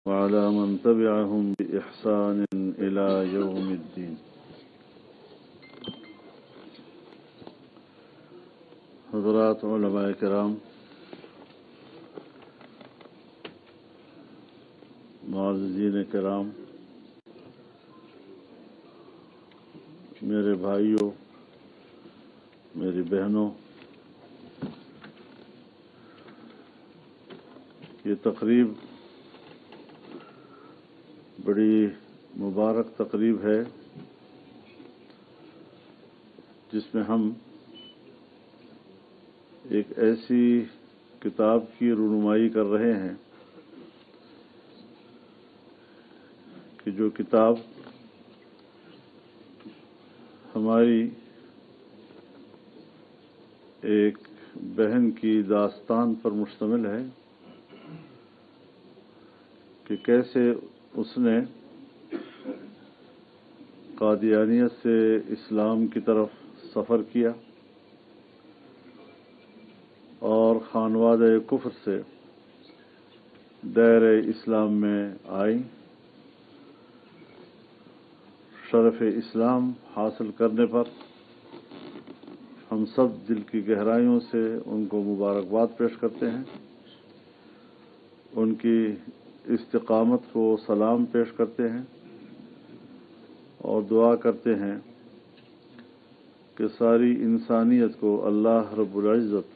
وعلى من تبعهم بإحسان إلى يوم الدين. حضرات علماء کرام، معززین کرام، میرے بھائیوں، میری بہنوں، یہ تقریب بڑی مبارک تقریب ہے جس میں ہم ایک ایسی کتاب کی رونمائی کر رہے ہیں کہ جو کتاب ہماری ایک بہن کی داستان پر مشتمل ہے کہ کیسے اس نے قادیانیت سے اسلام کی طرف سفر کیا اور خانوادہ کفر سے دائرہ اسلام میں آئی، شرف اسلام حاصل کرنے پر ہم سب دل کی گہرائیوں سے ان کو مبارکباد پیش کرتے ہیں، ان کی استقامت کو سلام پیش کرتے ہیں اور دعا کرتے ہیں کہ ساری انسانیت کو اللہ رب العزت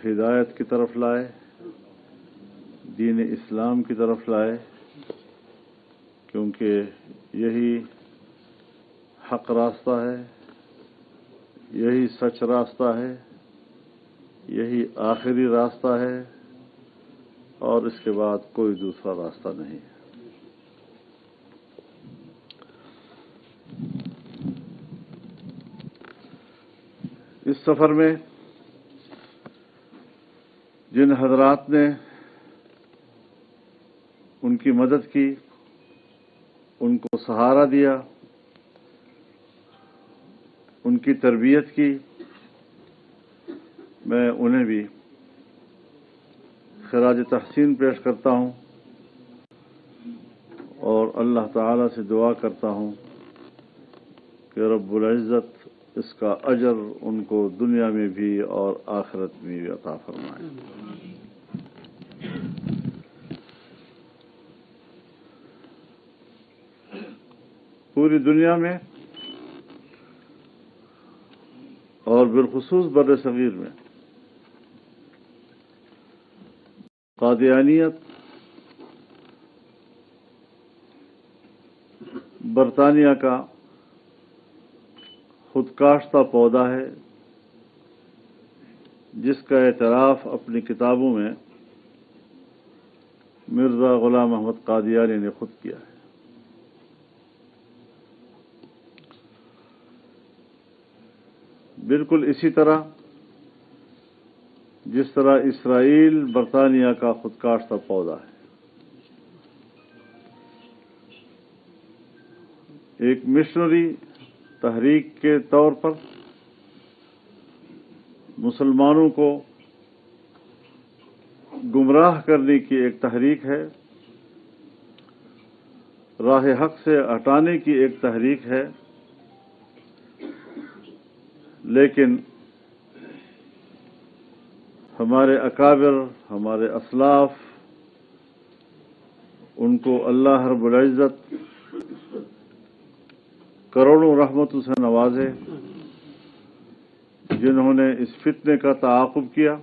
ہدایت کی طرف لائے، دین اسلام کی طرف لائے، کیونکہ یہی حق راستہ ہے، یہی سچ راستہ ہے، یہی آخری راستہ ہے اور اس کے بعد کوئی دوسرا راستہ نہیں ہے۔ اس سفر میں جن حضرات نے ان کی مدد کی، ان کو سہارا دیا، ان کی تربیت کی، میں انہیں بھی خراج تحسین پیش کرتا ہوں اور اللہ تعالی سے دعا کرتا ہوں کہ رب العزت اس کا اجر ان کو دنیا میں بھی اور آخرت میں بھی عطا فرمائے۔ پوری دنیا میں اور بالخصوص بر صغیر میں قادیانیت برطانیہ کا خود کاشتہ پودا ہے جس کا اعتراف اپنی کتابوں میں مرزا غلام احمد قادیانی نے خود کیا ہے۔ بالکل اسی طرح جس طرح اسرائیل برطانیہ کا خود کاشتہ پودا ہے۔ ایک مشنری تحریک کے طور پر مسلمانوں کو گمراہ کرنے کی ایک تحریک ہے، راہ حق سے ہٹانے کی ایک تحریک ہے، لیکن ہمارے اکابر، ہمارے اسلاف، ان کو اللہ رب العزت کروڑوں رحمتوں سے نوازے، جنہوں نے اس فتنے کا تعاقب کیا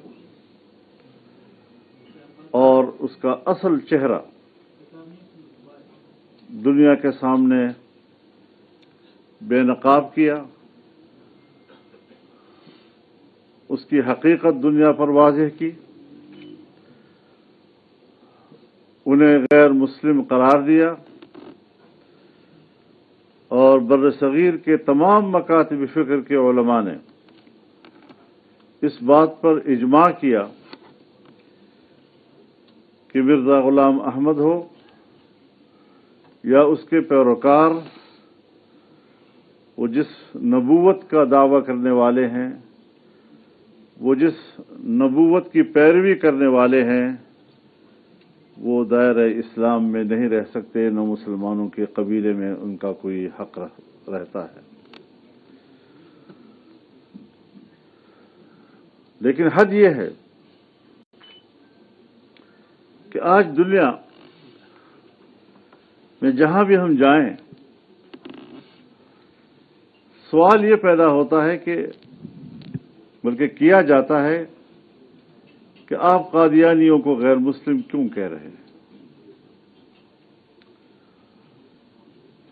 اور اس کا اصل چہرہ دنیا کے سامنے بے نقاب کیا، اس کی حقیقت دنیا پر واضح کی، انہیں غیر مسلم قرار دیا اور بر صغیر کے تمام مکاتب فکر کے علماء نے اس بات پر اجماع کیا کہ مرزا غلام احمد ہو یا اس کے پیروکار، وہ جس نبوت کا دعویٰ کرنے والے ہیں، وہ جس نبوت کی پیروی کرنے والے ہیں، وہ دائرہ اسلام میں نہیں رہ سکتے، نہ مسلمانوں کے قبیلے میں ان کا کوئی حق رہتا ہے۔ لیکن حد یہ ہے کہ آج دنیا میں جہاں بھی ہم جائیں، سوال یہ پیدا ہوتا ہے کہ بلکہ کیا جاتا ہے کہ آپ قادیانیوں کو غیر مسلم کیوں کہہ رہے ہیں؟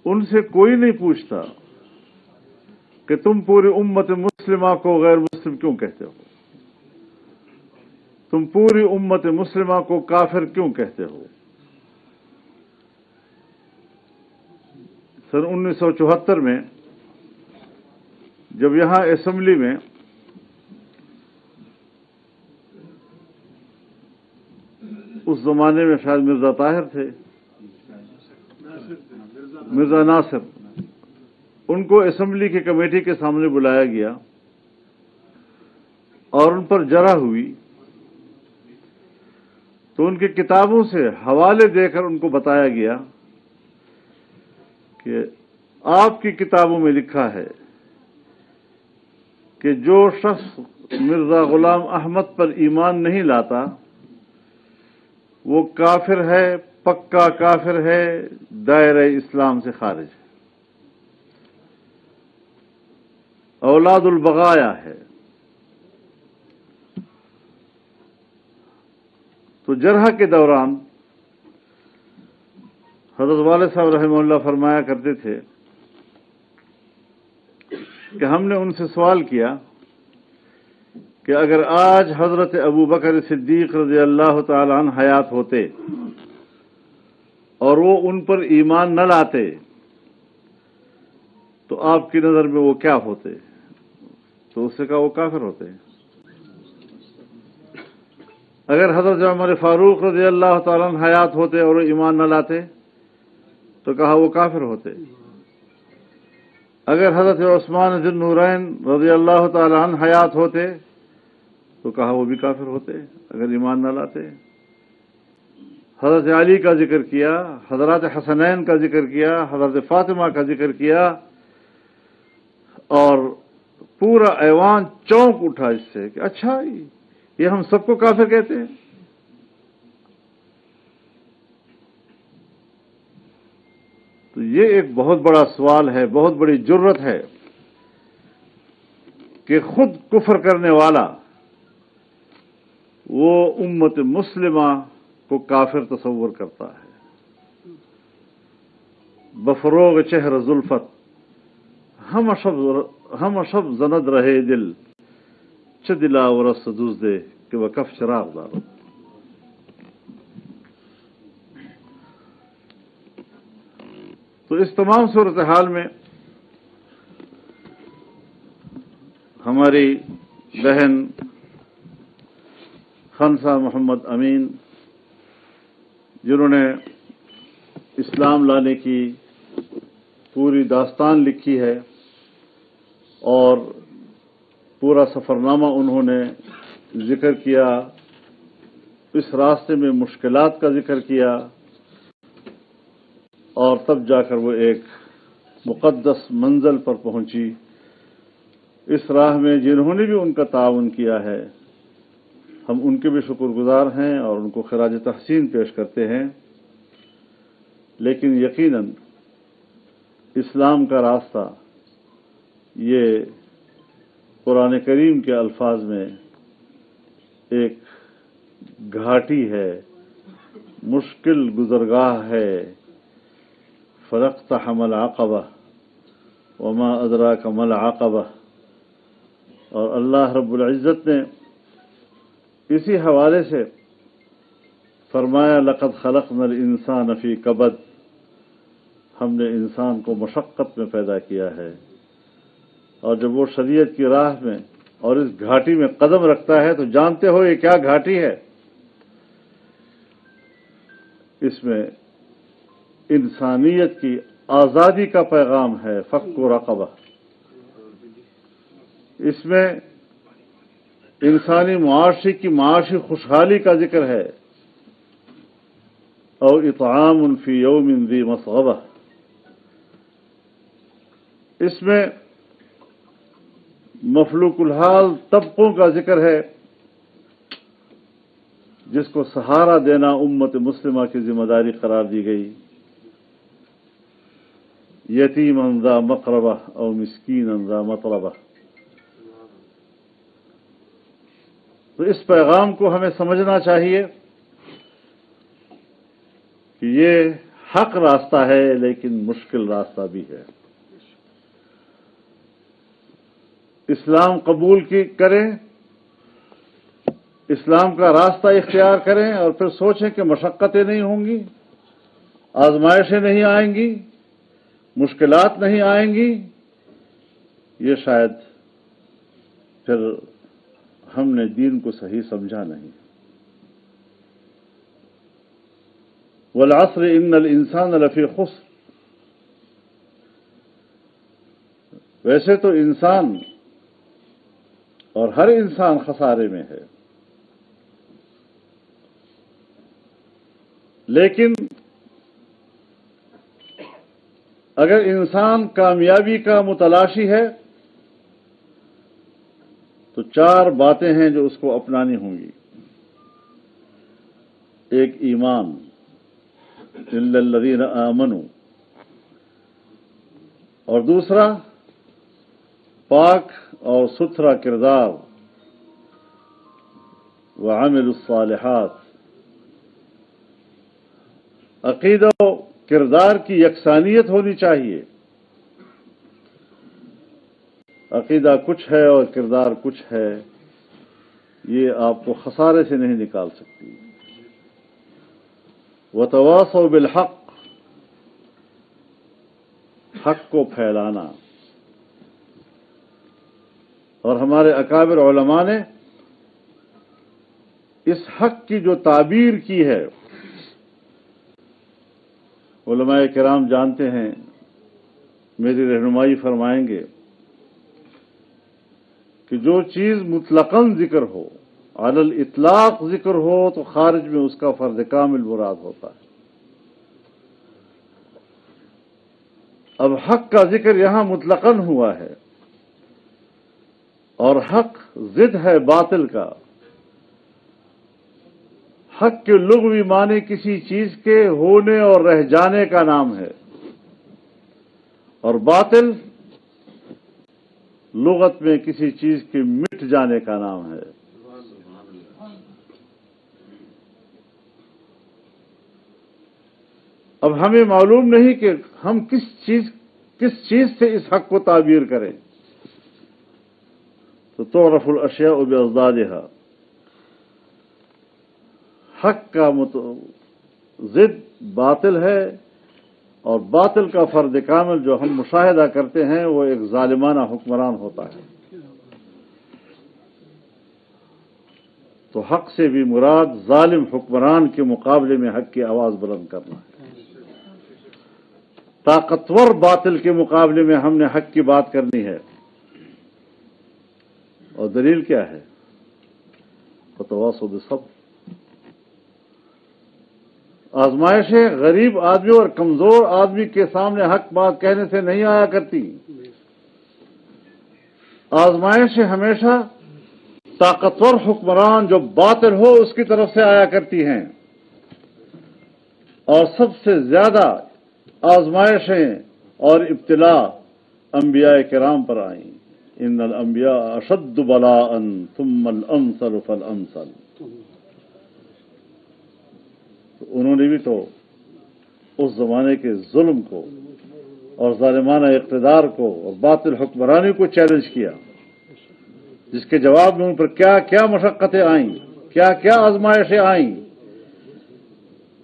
ان سے کوئی نہیں پوچھتا کہ تم پوری امت مسلمہ کو غیر مسلم کیوں کہتے ہو، تم پوری امت مسلمہ کو کافر کیوں کہتے ہو؟ سن 1974 میں جب یہاں اسمبلی میں اس زمانے میں شاید مرزا طاہر تھے، مرزا ناصر، ان کو اسمبلی کی کمیٹی کے سامنے بلایا گیا اور ان پر جرح ہوئی، تو ان کی کتابوں سے حوالے دے کر ان کو بتایا گیا کہ آپ کی کتابوں میں لکھا ہے کہ جو شخص مرزا غلام احمد پر ایمان نہیں لاتا وہ کافر ہے، پکا کافر ہے، دائرہ اسلام سے خارج ہے، اولاد البغایا ہے۔ تو جرح کے دوران حضرت والد صاحب رحمہ اللہ فرمایا کرتے تھے کہ ہم نے ان سے سوال کیا کہ اگر آج حضرت ابو بکر صدیق رضی اللہ تعالی عنہ حیات ہوتے اور وہ ان پر ایمان نہ لاتے تو آپ کی نظر میں وہ کیا ہوتے؟ تو اس سے کہا وہ کافر ہوتے۔ اگر حضرت عمر فاروق رضی اللہ تعالیٰ عنہ حیات ہوتے اور وہ ایمان نہ لاتے تو کہا وہ کافر ہوتے۔ اگر حضرت عثمان ذی النورین رضی اللہ تعالیٰ عنہ حیات ہوتے تو کہا وہ بھی کافر ہوتے اگر ایمان نہ لاتے۔ حضرت علی کا ذکر کیا، حضرات حسنین کا ذکر کیا، حضرت فاطمہ کا ذکر کیا، اور پورا ایوان چونک اٹھا اس سے کہ اچھا یہ ہم سب کو کافر کہتے ہیں۔ تو یہ ایک بہت بڑا سوال ہے، بہت بڑی جرت ہے کہ خود کفر کرنے والا وہ امت مسلمہ کو کافر تصور کرتا ہے۔ بفروغ چہر زلفت ہم شب زند رہے دل چه دلاور است دزده که به کف چراغ دارد۔ تو اس تمام صورتحال میں ہماری بہن خنسا محمد امین، جنہوں نے اسلام لانے کی پوری داستان لکھی ہے اور پورا سفرنامہ انہوں نے ذکر کیا، اس راستے میں مشکلات کا ذکر کیا، اور تب جا کر وہ ایک مقدس منزل پر پہنچی۔ اس راہ میں جنہوں نے بھی ان کا تعاون کیا ہے ہم ان کے بھی شکر گزار ہیں اور ان کو خراج تحسین پیش کرتے ہیں، لیکن یقیناً اسلام کا راستہ یہ قرآن کریم کے الفاظ میں ایک گھاٹی ہے، مشکل گزرگاہ ہے۔ فلقتحم العقبہ وما ادراک ما العقبہ، اور اللہ رب العزت نے اسی حوالے سے فرمایا لقد خلقنا الانسان فی کبد، ہم نے انسان کو مشقت میں پیدا کیا ہے۔ اور جب وہ شریعت کی راہ میں اور اس گھاٹی میں قدم رکھتا ہے تو جانتے ہو یہ کیا گھاٹی ہے؟ اس میں انسانیت کی آزادی کا پیغام ہے، فک و رقبہ۔ اس میں انسانی معاشی کی معاشی خوشحالی کا ذکر ہے، او اطعام فی یوم ذی مسغبہ، اس میں مفلوق الحال طبقوں کا ذکر ہے جس کو سہارا دینا امت مسلمہ کی ذمہ داری قرار دی گئی، یتیما ذا مقربہ او مسکینا ذا مطربہ۔ تو اس پیغام کو ہمیں سمجھنا چاہیے کہ یہ حق راستہ ہے لیکن مشکل راستہ بھی ہے۔ اسلام قبول کریں، اسلام کا راستہ اختیار کریں اور پھر سوچیں کہ مشقتیں نہیں ہوں گی، آزمائشیں نہیں آئیں گی، مشکلات نہیں آئیں گی، یہ شاید پھر ہم نے دین کو صحیح سمجھا نہیں۔ والعصر ان الانسان لفی خسر، ویسے تو انسان اور ہر انسان خسارے میں ہے، لیکن اگر انسان کامیابی کا متلاشی ہے تو 4 باتیں ہیں جو اس کو اپنانی ہوں گی۔ ایک ایمان، الا الذین آمنوا، اور دوسرا پاک اور ستھرا کردار، وعملوا الصالحات، عقیدہ و کردار کی یکسانیت ہونی چاہیے۔ عقیدہ کچھ ہے اور کردار کچھ ہے، یہ آپ کو خسارے سے نہیں نکال سکتی۔ وتواصوا بالحق، حق کو پھیلانا، اور ہمارے اکابر علماء نے اس حق کی جو تعبیر کی ہے، علماء کرام جانتے ہیں، میری رہنمائی فرمائیں گے کہ جو چیز مطلقاً ذکر ہو، علی الاطلاق ذکر ہو، تو خارج میں اس کا فرد کامل مراد ہوتا ہے۔ اب حق کا ذکر یہاں مطلقاً ہوا ہے، اور حق ضد ہے باطل کا۔ حق کے لغوی معنی کسی چیز کے ہونے اور رہ جانے کا نام ہے، اور باطل لغت میں کسی چیز کے مٹ جانے کا نام ہے۔ اب ہمیں معلوم نہیں کہ ہم کس چیز سے اس حق کو تعبیر کریں، تو تعرف الاشیاء باضدادها، حق کا ضد باطل ہے، اور باطل کا فرد کامل جو ہم مشاہدہ کرتے ہیں وہ ایک ظالمانہ حکمران ہوتا ہے۔ تو حق سے بھی مراد ظالم حکمران کے مقابلے میں حق کی آواز بلند کرنا ہے۔ طاقتور باطل کے مقابلے میں ہم نے حق کی بات کرنی ہے، اور دلیل کیا ہے؟ وتواصوا بالصبر۔ آزمائشیں غریب آدمی اور کمزور آدمی کے سامنے حق بات کہنے سے نہیں آیا کرتی، آزمائشیں ہمیشہ طاقتور حکمران جو باطل ہو اس کی طرف سے آیا کرتی ہیں، اور سب سے زیادہ آزمائشیں اور ابتلا انبیاء کرام پر آئیں۔ ان الانبیاء اشد بلاء ثم الامثل فالامثل، انہوں نے بھی تو اس زمانے کے ظلم کو اور ظالمانہ اقتدار کو اور باطل حکمرانی کو چیلنج کیا، جس کے جواب میں ان پر کیا کیا مشقتیں آئیں، کیا کیا آزمائشیں آئیں۔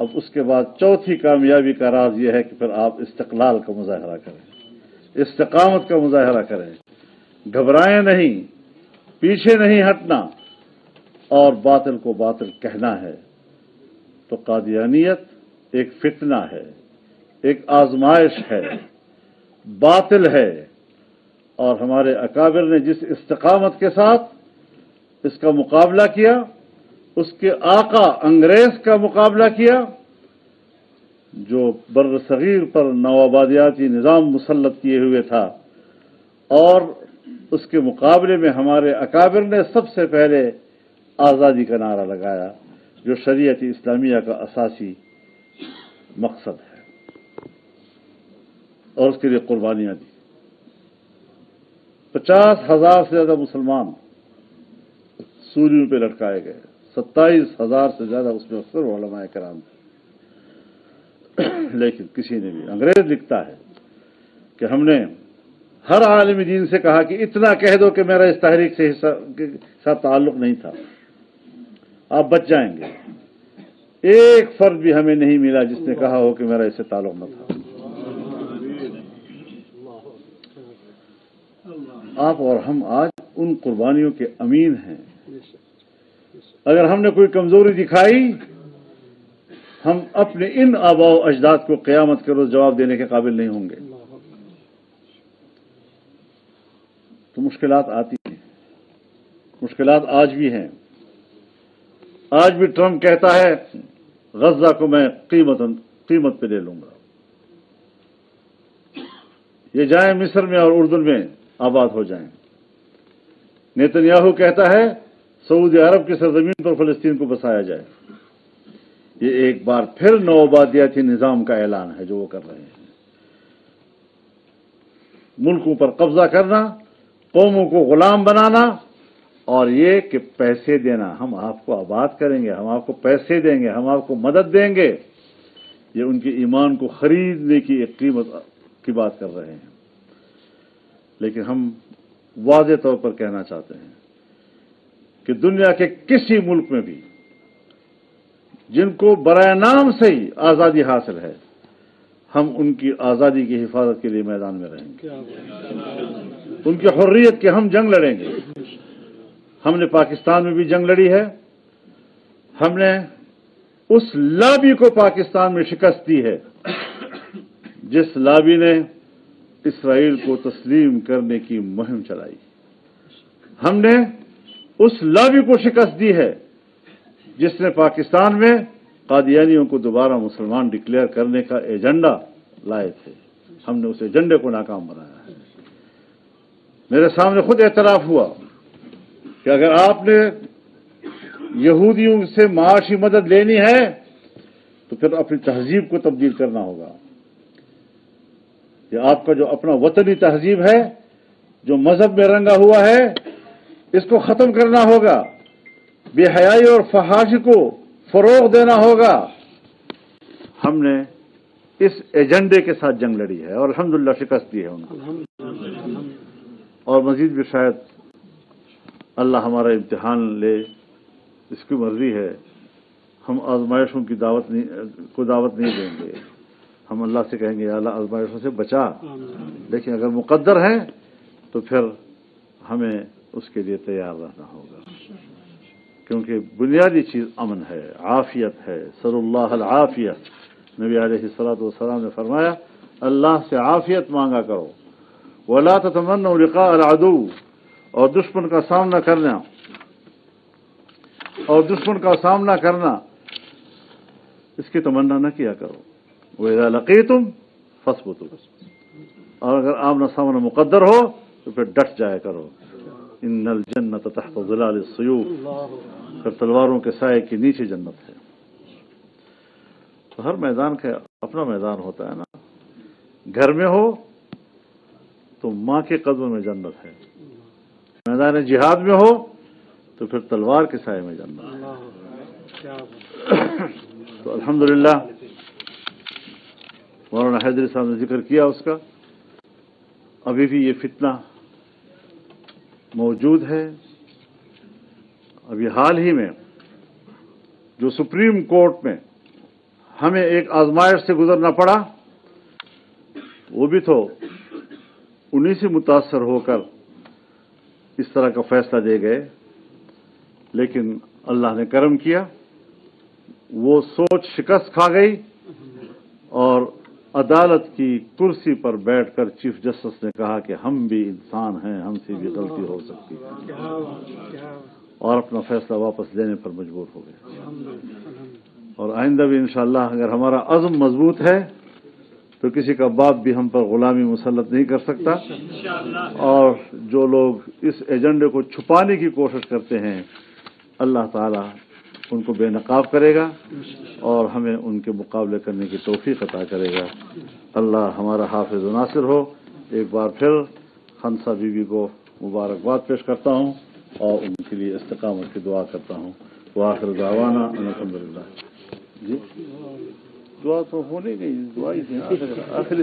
اب اس کے بعد چوتھی کامیابی کا راز یہ ہے کہ پھر آپ استقلال کا مظاہرہ کریں، استقامت کا مظاہرہ کریں، گھبرائیں نہیں، پیچھے نہیں ہٹنا، اور باطل کو باطل کہنا ہے۔ تو قادیانیت ایک فتنہ ہے، ایک آزمائش ہے، باطل ہے، اور ہمارے اکابر نے جس استقامت کے ساتھ اس کا مقابلہ کیا، اس کے آقا انگریز کا مقابلہ کیا، جو بر صغیر پر نوآبادیاتی نظام مسلط کیے ہوئے تھا، اور اس کے مقابلے میں ہمارے اکابر نے سب سے پہلے آزادی کا نعرہ لگایا، جو شریعت اسلامیہ کا اساسی مقصد ہے، اور اس کے لیے قربانیاں دی۔ 50,000 سے زیادہ مسلمان سولیوں پہ لٹکائے گئے، 27,000 سے زیادہ اس میں اکثر علماء کرام تھے۔ لیکن کسی نے بھی، انگریز لکھتا ہے کہ ہم نے ہر عالم دین سے کہا کہ اتنا کہہ دو کہ میرا اس تحریک سے ساتھ تعلق نہیں تھا، آپ بچ جائیں گے۔ ایک فرد بھی ہمیں نہیں ملا جس نے کہا ہو کہ میرا اس سے تعلق نہ تھا۔ آپ اور ہم آج ان قربانیوں کے امین ہیں۔ اگر ہم نے کوئی کمزوری دکھائی، ہم اپنے ان آباء و اجداد کو قیامت کے روز جواب دینے کے قابل نہیں ہوں گے۔ تو مشکلات آتی ہیں، مشکلات آج بھی ہیں۔ آج بھی ٹرمپ کہتا ہے غزہ کو میں قیمت پہ لے لوں گا، یہ جائیں مصر میں اور اردن میں آباد ہو جائیں۔ نیتنیاہو کہتا ہے سعودی عرب کی سرزمین پر فلسطین کو بسایا جائے۔ یہ ایک بار پھر نوآبادیاتی نظام کا اعلان ہے جو وہ کر رہے ہیں، ملکوں پر قبضہ کرنا، قوموں کو غلام بنانا، اور یہ کہ پیسے دینا، ہم آپ کو آباد کریں گے، ہم آپ کو پیسے دیں گے، ہم آپ کو مدد دیں گے۔ یہ ان کے ایمان کو خریدنے کی ایک قیمت کی بات کر رہے ہیں۔ لیکن ہم واضح طور پر کہنا چاہتے ہیں کہ دنیا کے کسی ملک میں بھی جن کو برائے نام سے ہی آزادی حاصل ہے، ہم ان کی آزادی کی حفاظت کے لیے میدان میں رہیں گے، ان کی حریت کی ہم جنگ لڑیں گے۔ ہم نے پاکستان میں بھی جنگ لڑی ہے، ہم نے اس لابی کو پاکستان میں شکست دی ہے جس لابی نے اسرائیل کو تسلیم کرنے کی مہم چلائی۔ ہم نے اس لابی کو شکست دی ہے جس نے پاکستان میں قادیانیوں کو دوبارہ مسلمان ڈکلیئر کرنے کا ایجنڈا لائے تھے، ہم نے اس ایجنڈے کو ناکام بنایا ہے۔ میرے سامنے خود اعتراف ہوا کہ اگر آپ نے یہودیوں سے معاشی مدد لینی ہے تو پھر اپنی تہذیب کو تبدیل کرنا ہوگا۔ یہ آپ کا جو اپنا وطنی تہذیب ہے، جو مذہب میں رنگا ہوا ہے، اس کو ختم کرنا ہوگا، بے حیائی اور فحاشی کو فروغ دینا ہوگا۔ ہم نے اس ایجنڈے کے ساتھ جنگ لڑی ہے اور الحمدللہ شکست دی ہے ان کو، اور مزید بھی شاید اللہ ہمارا امتحان لے، اس کی مرضی ہے۔ ہم آزمائشوں کی دعوت نہیں دیں گے، ہم اللہ سے کہیں گے یا اللہ آزمائشوں سے بچا، لیکن اگر مقدر ہیں تو پھر ہمیں اس کے لیے تیار رہنا ہوگا، کیونکہ بنیادی چیز امن ہے، عافیت ہے۔ سر اللہ العافیہ، نبی علیہ الصلوۃ والسلام نے فرمایا اللہ سے عافیت مانگا کرو، ولا تتمنوا لقاء العدو، اور دشمن کا سامنا کرنا اس کی تمنا نہ کیا کرو۔ وَإِذَا لَقِيتُمْ فَاثْبُتُوا، اور اگر آمنا سامنا مقدر ہو تو پھر ڈٹ جایا کرو۔ ان الجنت تحت ظلال السیوف، پھر تلواروں کے سائے کے نیچے جنت ہے۔ تو ہر میدان کا اپنا میدان ہوتا ہے نا، گھر میں ہو تو ماں کے قدموں میں جنت ہے، میدان جہاد میں ہو تو پھر تلوار کے سائے میں جنت ہے۔ تو الحمدللہ مولانا حیدری صاحب نے ذکر کیا اس کا، ابھی بھی یہ فتنہ موجود ہے۔ ابھی حال ہی میں جو سپریم کورٹ میں ہمیں ایک آزمائش سے گزرنا پڑا، وہ بھی تو انہی سے متاثر ہو کر اس طرح کا فیصلہ دے گئے، لیکن اللہ نے کرم کیا، وہ سوچ شکست کھا گئی، اور عدالت کی کرسی پر بیٹھ کر چیف جسٹس نے کہا کہ ہم بھی انسان ہیں، ہم سے بھی غلطی ہو سکتی ہے، اور اپنا فیصلہ واپس لینے پر مجبور ہو گئے۔ اور آئندہ بھی انشاءاللہ اگر ہمارا عزم مضبوط ہے تو کسی کا باپ بھی ہم پر غلامی مسلط نہیں کر سکتا، اور جو لوگ اس ایجنڈے کو چھپانے کی کوشش کرتے ہیں اللہ تعالیٰ ان کو بے نقاب کرے گا اور ہمیں ان کے مقابلے کرنے کی توفیق عطا کرے گا۔ اللہ ہمارا حافظ و ناصر ہو۔ ایک بار پھر خنسا بی بی کو مبارکباد پیش کرتا ہوں اور ان کے لیے استقامت کی دعا کرتا ہوں۔ وآخر دعوانا ان الحمدللہ۔ جی دعا تو ہونے گئی، دعا ہی تھی آخری،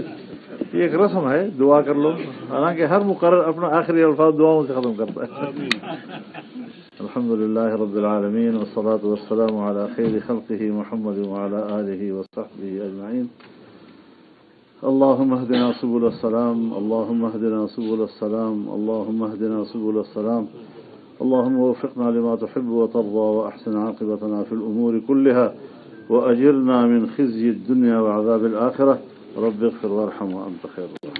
یہ ایک رسم ہے، دعا کر لو، حالانکہ ہر مقرر اپنا آخری الفاظ دعاؤں سے ختم کرتا ہے۔ الحمد للہ رب العالمین والصلاة والسلام على خیر خلقہ محمد وعلى آلہ وصحبہ اجمعین۔ اللهم اهدنا سبل السلام، اللهم اهدنا سبل السلام، اللهم اهدنا سبل السلام، اللهم وفقنا لما تحب وترضى وأحسن عاقبتنا في الأمور كلها وأجرنا من خزي الدنيا وعذاب الآخرة، رب اغفر وارحم وأنت خير الراحمين۔